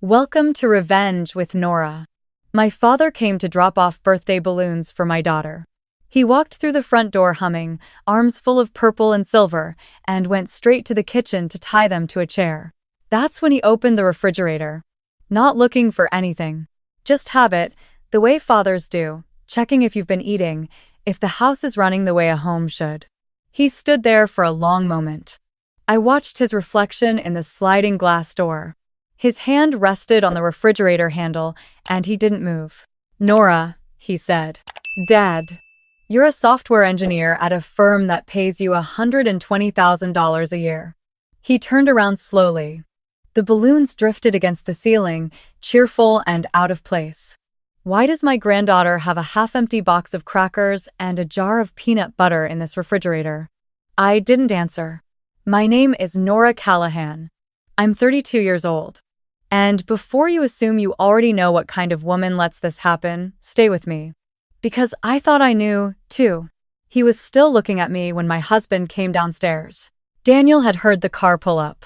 Welcome to Revenge with Nora. My father came to drop off birthday balloons for my daughter. He walked through the front door humming, arms full of purple and silver, and went straight to the kitchen to tie them to a chair. That's when he opened the refrigerator. Not looking for anything. Just habit, the way fathers do, checking if you've been eating, if the house is running the way a home should. He stood there for a long moment. I watched his reflection in the sliding glass door. His hand rested on the refrigerator handle, and he didn't move. "Nora," he said. "Dad, you're a software engineer at a firm that pays you $120,000 a year." He turned around slowly. The balloons drifted against the ceiling, cheerful and out of place. "Why does my granddaughter have a half-empty box of crackers and a jar of peanut butter in this refrigerator?" I didn't answer. "My name is Nora Callahan. I'm 32 years old. And before you assume you already know what kind of woman lets this happen, stay with me. Because I thought I knew, too." He was still looking at me when my husband came downstairs. Daniel had heard the car pull up.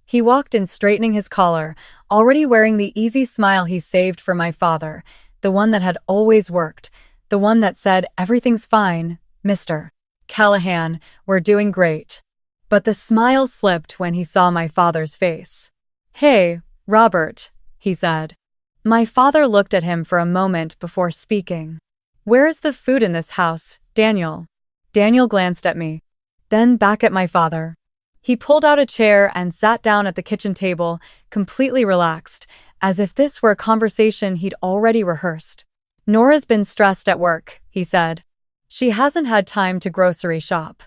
He walked in, straightening his collar, already wearing the easy smile he saved for my father, the one that had always worked, the one that said, "Everything's fine, Mr. Callahan, we're doing great." But the smile slipped when he saw my father's face. "Hey, Robert," he said. My father looked at him for a moment before speaking. "Where's the food in this house, Daniel?" Daniel glanced at me, then back at my father. He pulled out a chair and sat down at the kitchen table, completely relaxed, as if this were a conversation he'd already rehearsed. "Nora's been stressed at work," he said. "She hasn't had time to grocery shop.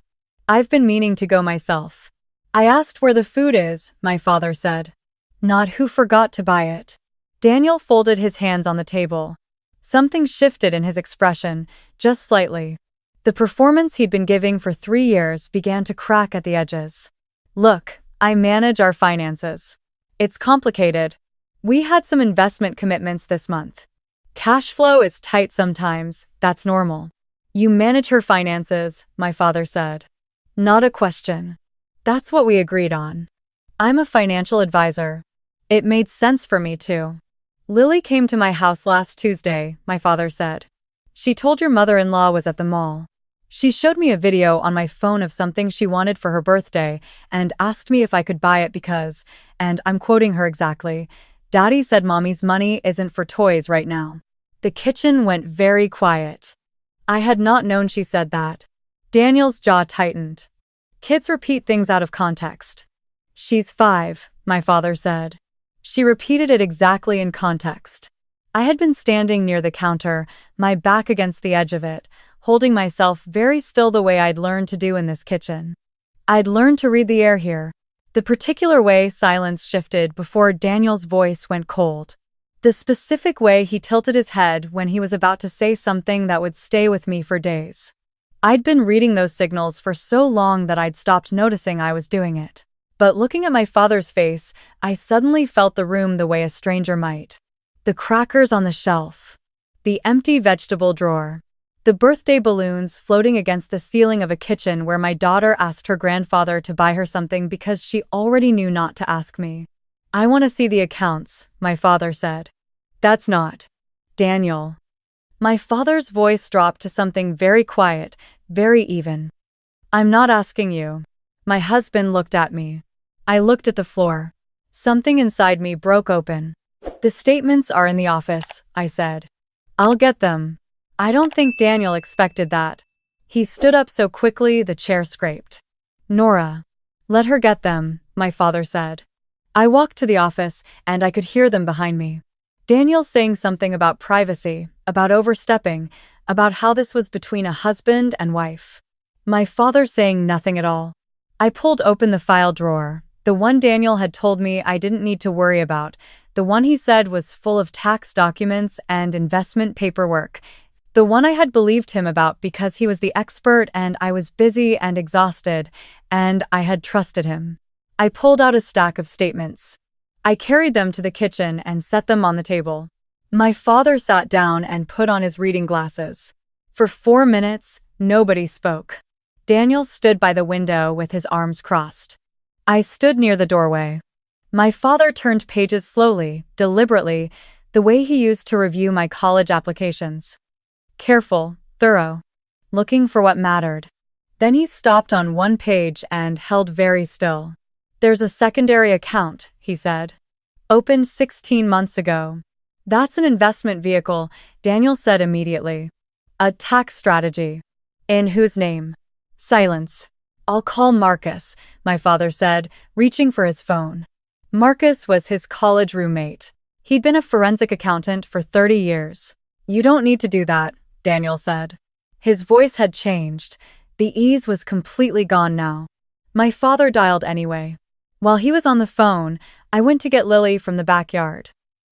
I've been meaning to go myself." "I asked where the food is," my father said. "Not who forgot to buy it." Daniel folded his hands on the table. Something shifted in his expression, just slightly. The performance he'd been giving for 3 years began to crack at the edges. "Look, I manage our finances. It's complicated. We had some investment commitments this month. Cash flow is tight sometimes, that's normal." "You manage her finances," my father said. "Not a question. That's what we agreed on. I'm a financial advisor. It made sense for me too." "Lily came to my house last Tuesday," my father said. "She told your mother-in-law was at the mall. She showed me a video on my phone of something she wanted for her birthday and asked me if I could buy it because, and I'm quoting her exactly, "Daddy said Mommy's money isn't for toys right now." The kitchen went very quiet. I had not known she said that. Daniel's jaw tightened. "Kids repeat things out of context." "She's 5, my father said. She repeated it exactly in context." I had been standing near the counter, my back against the edge of it, holding myself very still the way I'd learned to do in this kitchen. I'd learned to read the air here. The particular way silence shifted before Daniel's voice went cold. The specific way he tilted his head when he was about to say something that would stay with me for days. I'd been reading those signals for so long that I'd stopped noticing I was doing it. But looking at my father's face, I suddenly felt the room the way a stranger might. The crackers on the shelf. The empty vegetable drawer. The birthday balloons floating against the ceiling of a kitchen where my daughter asked her grandfather to buy her something because she already knew not to ask me. "I want to see the accounts," my father said. "That's not Daniel." My father's voice dropped to something very quiet, very even. "I'm not asking you." My husband looked at me. I looked at the floor. Something inside me broke open. "The statements are in the office," I said. "I'll get them." I don't think Daniel expected that. He stood up so quickly the chair scraped. "Nora, let her get them," my father said. I walked to the office, and I could hear them behind me. Daniel saying something about privacy, about overstepping, about how this was between a husband and wife. My father saying nothing at all. I pulled open the file drawer, the one Daniel had told me I didn't need to worry about, the one he said was full of tax documents and investment paperwork, the one I had believed him about because he was the expert and I was busy and exhausted, and I had trusted him. I pulled out a stack of statements. I carried them to the kitchen and set them on the table. My father sat down and put on his reading glasses. For 4 minutes, nobody spoke. Daniel stood by the window with his arms crossed. I stood near the doorway. My father turned pages slowly, deliberately, the way he used to review my college applications. Careful, thorough, looking for what mattered. Then he stopped on one page and held very still. "There's a secondary account," he said. "Opened 16 months ago." "That's an investment vehicle," Daniel said immediately. "A tax strategy." "In whose name?" Silence. "I'll call Marcus," my father said, reaching for his phone. Marcus was his college roommate. He'd been a forensic accountant for 30 years. "You don't need to do that," Daniel said. His voice had changed. The ease was completely gone now. My father dialed anyway. While he was on the phone, I went to get Lily from the backyard.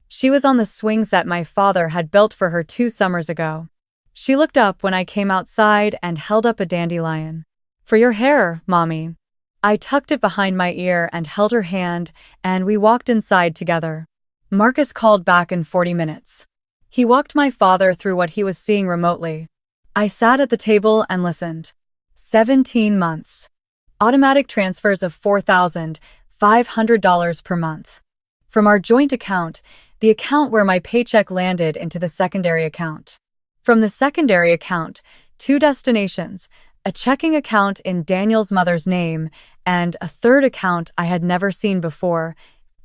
She was on the swing set my father had built for her 2 summers ago. She looked up when I came outside and held up a dandelion. "For your hair, Mommy." I tucked it behind my ear and held her hand, and we walked inside together. Marcus called back in 40 minutes. He walked my father through what he was seeing remotely. I sat at the table and listened. 17 months. Automatic transfers of $4,500 per month. From our joint account, the account where my paycheck landed, into the secondary account. From the secondary account, 2 destinations, a checking account in Daniel's mother's name, and a third account I had never seen before,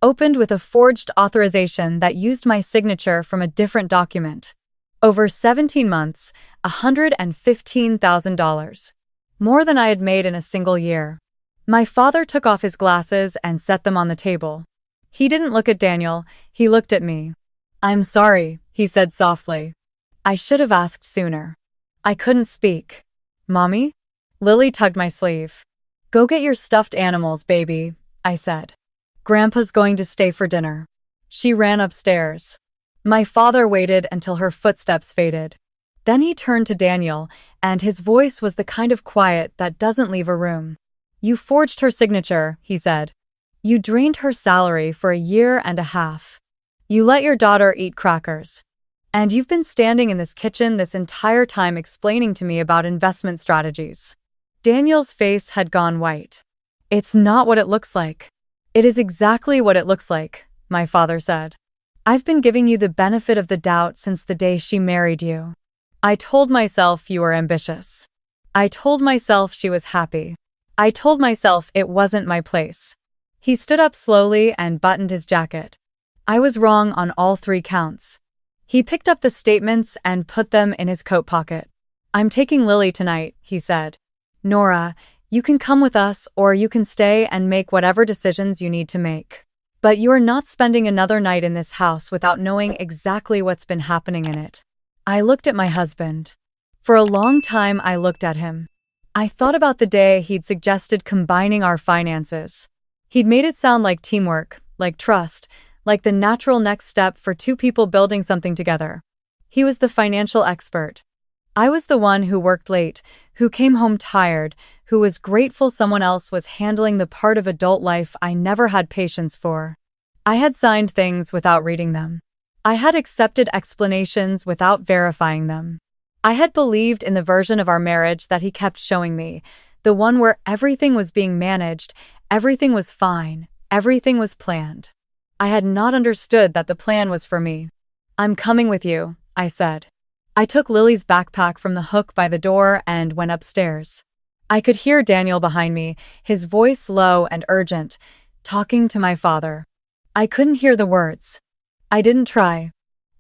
opened with a forged authorization that used my signature from a different document. Over 17 months, $115,000. More than I had made in a single year. My father took off his glasses and set them on the table. He didn't look at Daniel, he looked at me. "I'm sorry," he said softly. "I should have asked sooner." I couldn't speak. "Mommy?" Lily tugged my sleeve. "Go get your stuffed animals, baby," I said. "Grandpa's going to stay for dinner." She ran upstairs. My father waited until her footsteps faded. Then he turned to Daniel, and his voice was the kind of quiet that doesn't leave a room. "You forged her signature," he said. "You drained her salary for a year and a half. You let your daughter eat crackers. And you've been standing in this kitchen this entire time explaining to me about investment strategies." Daniel's face had gone white. "It's not what it looks like." "It is exactly what it looks like," my father said. "I've been giving you the benefit of the doubt since the day she married you. I told myself you were ambitious. I told myself she was happy. I told myself it wasn't my place." He stood up slowly and buttoned his jacket. "I was wrong on all 3 counts." He picked up the statements and put them in his coat pocket. "I'm taking Lily tonight," he said. "Nora, you can come with us or you can stay and make whatever decisions you need to make. But you are not spending another night in this house without knowing exactly what's been happening in it." I looked at my husband. For a long time I looked at him. I thought about the day he'd suggested combining our finances. He'd made it sound like teamwork, like trust, like the natural next step for 2 people building something together. He was the financial expert. I was the one who worked late, who came home tired, who was grateful someone else was handling the part of adult life I never had patience for. I had signed things without reading them. I had accepted explanations without verifying them. I had believed in the version of our marriage that he kept showing me, the one where everything was being managed, everything was fine, everything was planned. I had not understood that the plan was for me. "I'm coming with you," I said. I took Lily's backpack from the hook by the door and went upstairs. I could hear Daniel behind me, his voice low and urgent, talking to my father. I couldn't hear the words. I didn't try.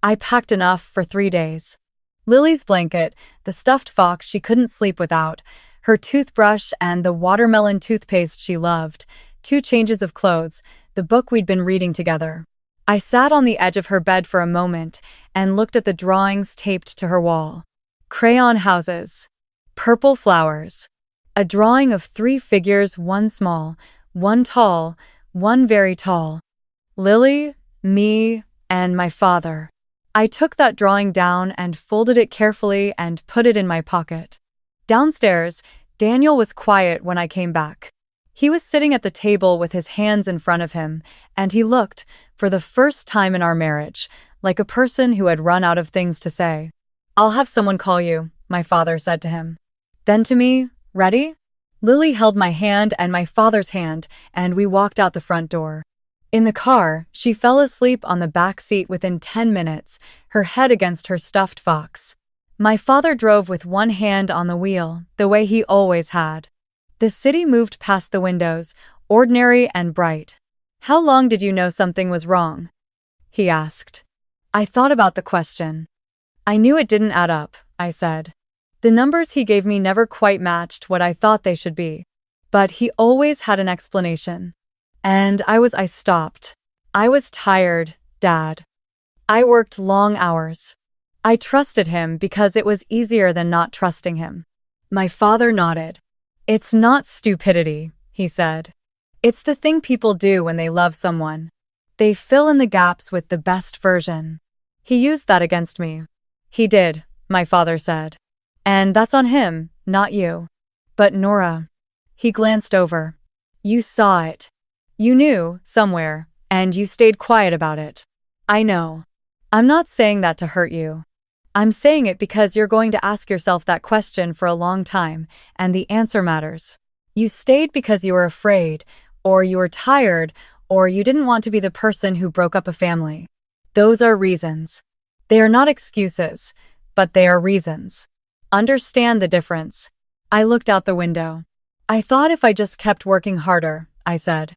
I packed enough for 3 days. Lily's blanket, the stuffed fox she couldn't sleep without, her toothbrush and the watermelon toothpaste she loved, 2 changes of clothes, the book we'd been reading together. I sat on the edge of her bed for a moment and looked at the drawings taped to her wall. Crayon houses. Purple flowers. A drawing of 3 figures, one small, one tall, one very tall. Lily, me, and my father. I took that drawing down and folded it carefully and put it in my pocket. Downstairs, Daniel was quiet when I came back. He was sitting at the table with his hands in front of him, and he looked, for the first time in our marriage, like a person who had run out of things to say. "I'll have someone call you," my father said to him. Then to me, "Ready?" Lily held my hand and my father's hand, and we walked out the front door. In the car, she fell asleep on the back seat within 10 minutes, her head against her stuffed fox. My father drove with one hand on the wheel, the way he always had. The city moved past the windows, ordinary and bright. "How long did you know something was wrong?" he asked. I thought about the question. I knew it didn't add up, I said. The numbers he gave me never quite matched what I thought they should be. But he always had an explanation. And I stopped. I was tired, Dad. I worked long hours. I trusted him because it was easier than not trusting him. My father nodded. "It's not stupidity," he said. "It's the thing people do when they love someone. They fill in the gaps with the best version." He used that against me. He did, my father said. "And that's on him, not you." "But Nora," he glanced over. "You saw it. You knew, somewhere, and you stayed quiet about it." "I know. I'm not saying that to hurt you. I'm saying it because you're going to ask yourself that question for a long time, and the answer matters. You stayed because you were afraid, or you were tired, or you didn't want to be the person who broke up a family. Those are reasons. They are not excuses, but they are reasons. Understand the difference." I looked out the window. "I thought if I just kept working harder," I said.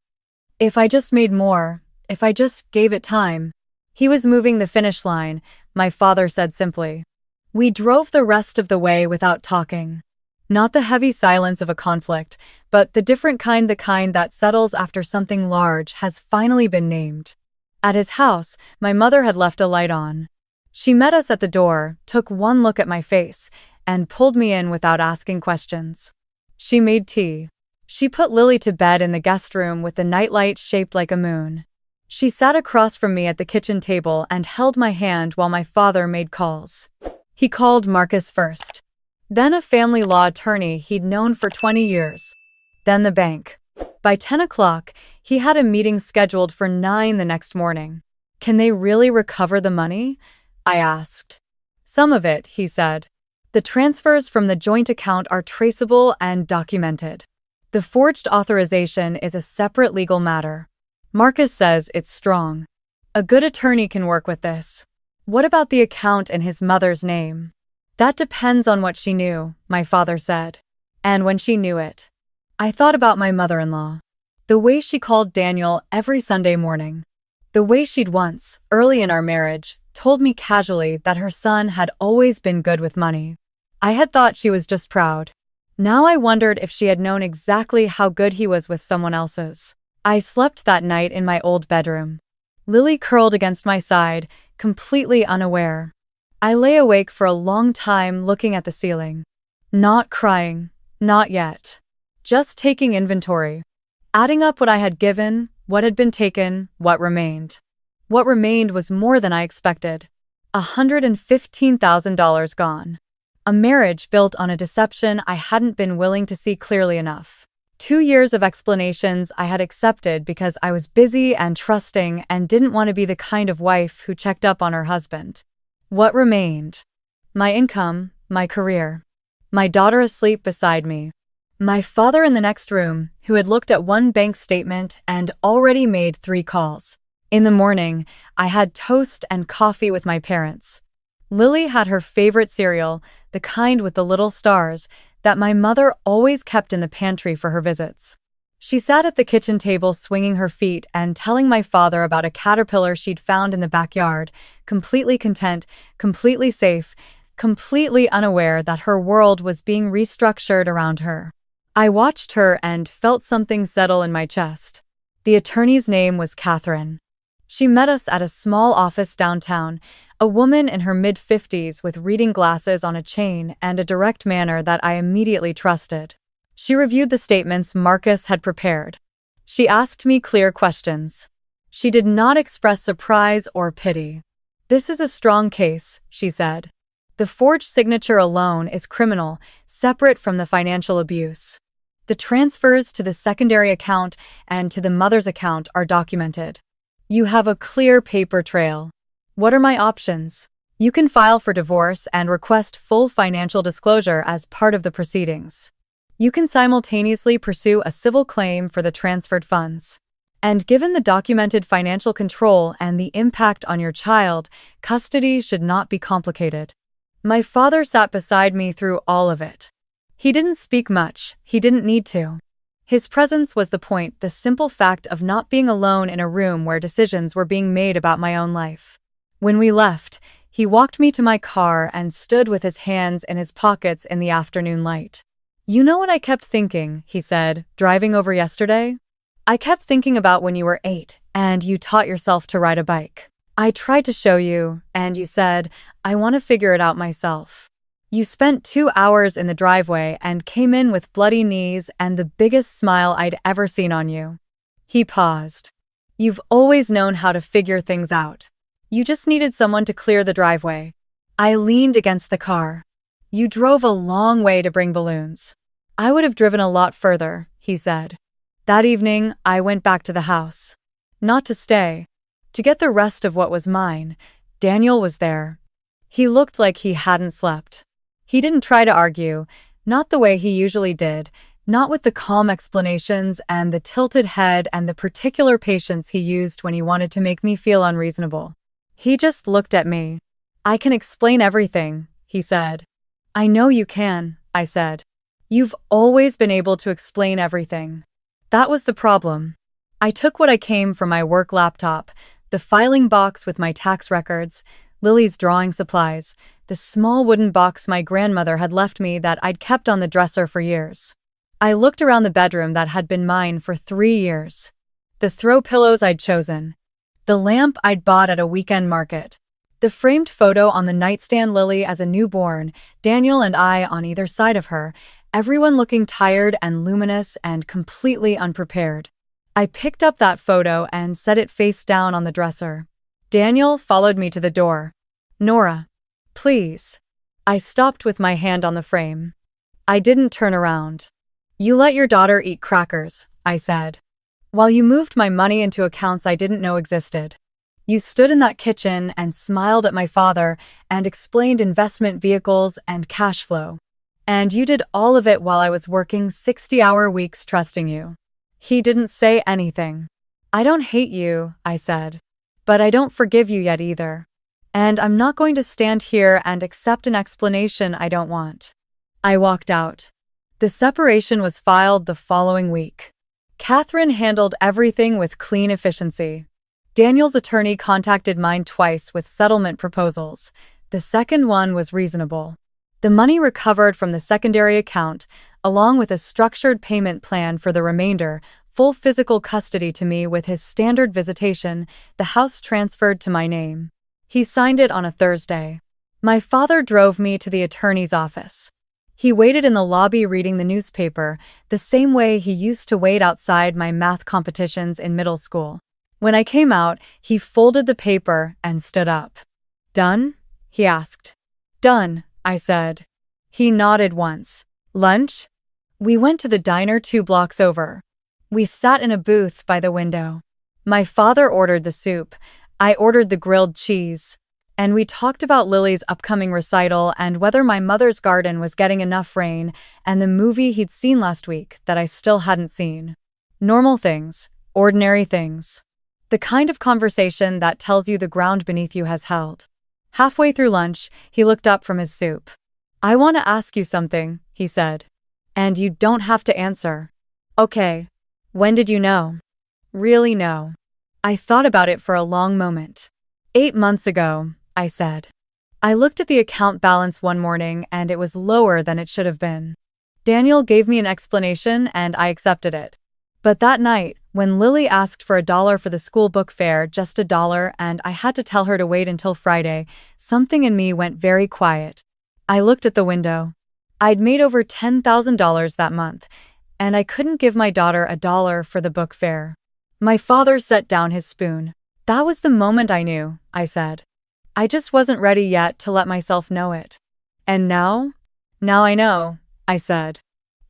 "If I just made more, if I just gave it time." He was moving the finish line, my father said simply. We drove the rest of the way without talking. Not the heavy silence of a conflict, but the different kind, the kind that settles after something large has finally been named. At his house, my mother had left a light on. She met us at the door, took one look at my face, and pulled me in without asking questions. She made tea. She put Lily to bed in the guest room with the nightlight shaped like a moon. She sat across from me at the kitchen table and held my hand while my father made calls. He called Marcus first. Then a family law attorney he'd known for 20 years. Then the bank. By 10 o'clock, he had a meeting scheduled for 9 the next morning. "Can they really recover the money?" I asked. "Some of it," he said. "The transfers from the joint account are traceable and documented. The forged authorization is a separate legal matter. Marcus says it's strong. A good attorney can work with this." "What about the account in his mother's name?" "That depends on what she knew," my father said. "And when she knew it." I thought about my mother-in-law. The way she called Daniel every Sunday morning. The way she'd once, early in our marriage, told me casually that her son had always been good with money. I had thought she was just proud. Now I wondered if she had known exactly how good he was with someone else's. I slept that night in my old bedroom. Lily curled against my side, completely unaware. I lay awake for a long time looking at the ceiling. Not crying, not yet. Just taking inventory. Adding up what I had given, what had been taken, what remained. What remained was more than I expected. $115,000 gone. A marriage built on a deception I hadn't been willing to see clearly enough. 2 years of explanations I had accepted because I was busy and trusting and didn't want to be the kind of wife who checked up on her husband. What remained? My income, my career. My daughter asleep beside me. My father in the next room, who had looked at one bank statement and already made 3 calls. In the morning, I had toast and coffee with my parents. Lily had her favorite cereal, the kind with the little stars, that my mother always kept in the pantry for her visits. She sat at the kitchen table swinging her feet and telling my father about a caterpillar she'd found in the backyard, completely content, completely safe, completely unaware that her world was being restructured around her. I watched her and felt something settle in my chest. The attorney's name was Catherine. She met us at a small office downtown, a woman in her mid-50s with reading glasses on a chain and a direct manner that I immediately trusted. She reviewed the statements Marcus had prepared. She asked me clear questions. She did not express surprise or pity. "This is a strong case," she said. "The forged signature alone is criminal, separate from the financial abuse. The transfers to the secondary account and to the mother's account are documented. You have a clear paper trail. What are my options? You can file for divorce and request full financial disclosure as part of the proceedings. You can simultaneously pursue a civil claim for the transferred funds. And given the documented financial control and the impact on your child, custody should not be complicated. My father sat beside me through all of it. He didn't speak much, he didn't need to. His presence was the point, the simple fact of not being alone in a room where decisions were being made about my own life. When we left, he walked me to my car and stood with his hands in his pockets in the afternoon light. "You know what I kept thinking," he said, driving over yesterday? "I kept thinking about when you were 8 and you taught yourself to ride a bike. I tried to show you, and you said, 'I want to figure it out myself.' You spent 2 hours in the driveway and came in with bloody knees and the biggest smile I'd ever seen on you." He paused. "You've always known how to figure things out. You just needed someone to clear the driveway." I leaned against the car. "You drove a long way to bring balloons." "I would have driven a lot further," he said. That evening, I went back to the house. Not to stay. To get the rest of what was mine. Daniel was there. He looked like he hadn't slept. He didn't try to argue, not the way he usually did, not with the calm explanations and the tilted head and the particular patience he used when he wanted to make me feel unreasonable. He just looked at me. "I can explain everything," he said. "I know you can," I said. "You've always been able to explain everything." That was the problem. I took what I came from my work laptop, the filing box with my tax records, Lily's drawing supplies, the small wooden box my grandmother had left me that I'd kept on the dresser for years. I looked around the bedroom that had been mine for 3 years. The throw pillows I'd chosen. The lamp I'd bought at a weekend market. The framed photo on the nightstand, Lily as a newborn, Daniel and I on either side of her, everyone looking tired and luminous and completely unprepared. I picked up that photo and set it face down on the dresser. Daniel followed me to the door. "Nora, please." I stopped with my hand on the frame. I didn't turn around. "You let your daughter eat crackers," I said, "while you moved my money into accounts I didn't know existed. You stood in that kitchen and smiled at my father and explained investment vehicles and cash flow. And you did all of it while I was working 60-hour weeks trusting you." He didn't say anything. "I don't hate you," I said. "But I don't forgive you yet either. And I'm not going to stand here and accept an explanation I don't want." I walked out. The separation was filed the following week. Catherine handled everything with clean efficiency. Daniel's attorney contacted mine twice with settlement proposals. The second one was reasonable. The money recovered from the secondary account, along with a structured payment plan for the remainder, full physical custody to me with his standard visitation, the house transferred to my name. He signed it on a Thursday. My father drove me to the attorney's office. He waited in the lobby reading the newspaper, the same way he used to wait outside my math competitions in middle school. When I came out, he folded the paper and stood up. "Done?" he asked. "Done," I said. He nodded once. "Lunch?" We went to the diner 2 blocks over. We sat in a booth by the window. My father ordered the soup. I ordered the grilled cheese. And we talked about Lily's upcoming recital and whether my mother's garden was getting enough rain and the movie he'd seen last week that I still hadn't seen. Normal things, ordinary things. The kind of conversation that tells you the ground beneath you has held. Halfway through lunch, he looked up from his soup. "I want to ask you something," he said. "And you don't have to answer." "Okay. When did you know?" "Really know." I thought about it for a long moment. 8 months ago, I said. I looked at the account balance one morning and it was lower than it should have been. Daniel gave me an explanation and I accepted it. But that night, when Lily asked for $1 for the school book fair, just $1, and I had to tell her to wait until Friday, something in me went very quiet. I looked at the window. I'd made over $10,000 that month, and I couldn't give my daughter $1 for the book fair. My father set down his spoon. "That was the moment I knew," I said. "I just wasn't ready yet to let myself know it." "And now?" "Now I know," I said.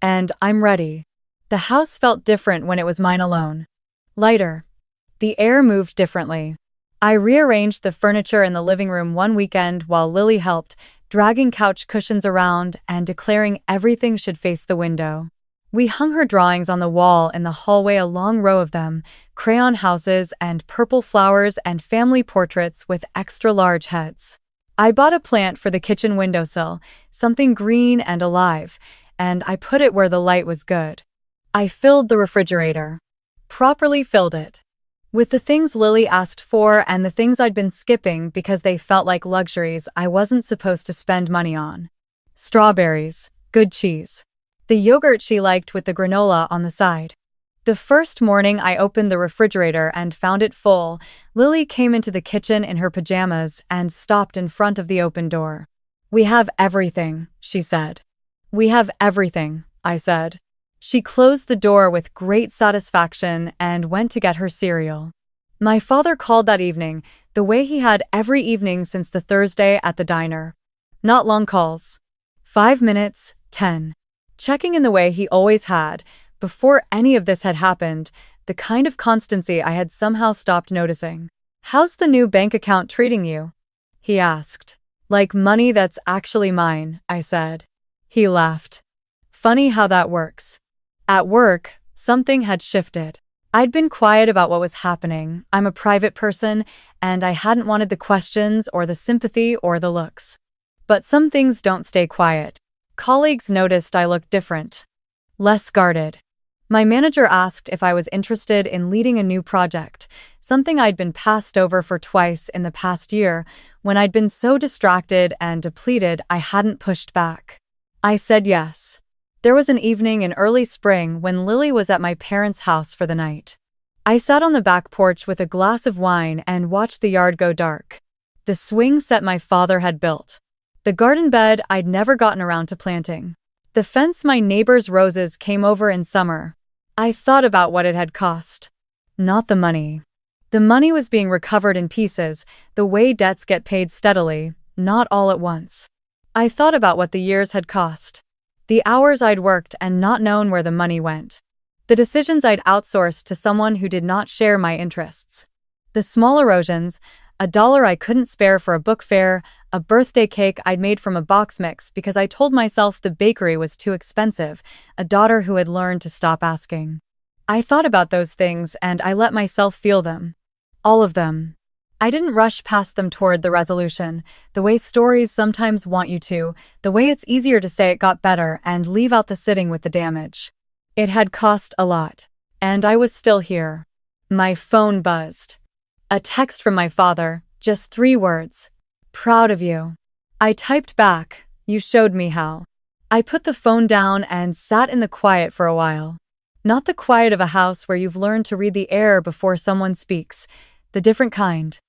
"And I'm ready." The house felt different when it was mine alone. Lighter. The air moved differently. I rearranged the furniture in the living room one weekend while Lily helped, dragging couch cushions around and declaring everything should face the window. We hung her drawings on the wall in the hallway, a long row of them, crayon houses and purple flowers and family portraits with extra large heads. I bought a plant for the kitchen windowsill, something green and alive, and I put it where the light was good. I filled the refrigerator. Properly filled it. With the things Lily asked for and the things I'd been skipping because they felt like luxuries I wasn't supposed to spend money on. Strawberries, good cheese. The yogurt she liked with the granola on the side. The first morning I opened the refrigerator and found it full, Lily came into the kitchen in her pajamas and stopped in front of the open door. "We have everything," she said. "We have everything," I said. She closed the door with great satisfaction and went to get her cereal. My father called that evening, the way he had every evening since the Thursday at the diner. Not long calls. 5 minutes, 10. Checking in the way he always had, before any of this had happened, the kind of constancy I had somehow stopped noticing. "How's the new bank account treating you?" he asked. "Like money that's actually mine," I said. He laughed. "Funny how that works." At work, something had shifted. I'd been quiet about what was happening. I'm a private person, and I hadn't wanted the questions or the sympathy or the looks. But some things don't stay quiet. Colleagues noticed I looked different. Less guarded. My manager asked if I was interested in leading a new project, something I'd been passed over for twice in the past year, when I'd been so distracted and depleted I hadn't pushed back. I said yes. There was an evening in early spring when Lily was at my parents' house for the night. I sat on the back porch with a glass of wine and watched the yard go dark. The swing set my father had built. The garden bed I'd never gotten around to planting. The fence my neighbor's roses came over in summer. I thought about what it had cost. Not the money. The money was being recovered in pieces, the way debts get paid steadily, not all at once. I thought about what the years had cost. The hours I'd worked and not known where the money went. The decisions I'd outsourced to someone who did not share my interests. The small erosions, $1 I couldn't spare for a book fair, a birthday cake I'd made from a box mix because I told myself the bakery was too expensive, a daughter who had learned to stop asking. I thought about those things and I let myself feel them. All of them. I didn't rush past them toward the resolution, the way stories sometimes want you to, the way it's easier to say it got better and leave out the sitting with the damage. It had cost a lot. And I was still here. My phone buzzed. A text from my father, just 3 words. "Proud of you." I typed back, "You showed me how." I put the phone down and sat in the quiet for a while. Not the quiet of a house where you've learned to read the air before someone speaks, the different kind.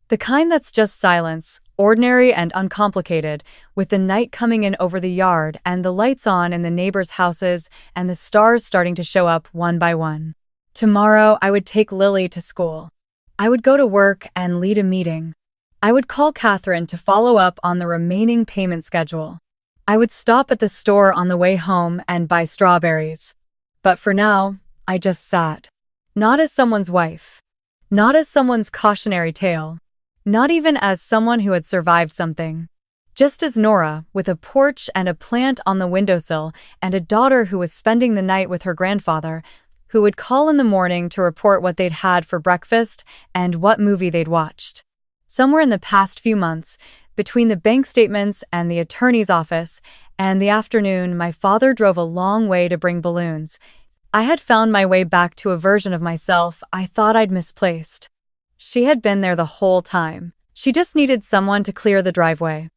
The kind that's just silence, ordinary and uncomplicated, with the night coming in over the yard and the lights on in the neighbors' houses and the stars starting to show up one by one. Tomorrow I would take Lily to school. I would go to work and lead a meeting. I would call Catherine to follow up on the remaining payment schedule. I would stop at the store on the way home and buy strawberries. But for now, I just sat. Not as someone's wife. Not as someone's cautionary tale. Not even as someone who had survived something. Just as Nora, with a porch and a plant on the windowsill, and a daughter who was spending the night with her grandfather, who would call in the morning to report what they'd had for breakfast and what movie they'd watched. Somewhere in the past few months, between the bank statements and the attorney's office, and the afternoon my father drove a long way to bring balloons, I had found my way back to a version of myself I thought I'd misplaced. She had been there the whole time. She just needed someone to clear the driveway.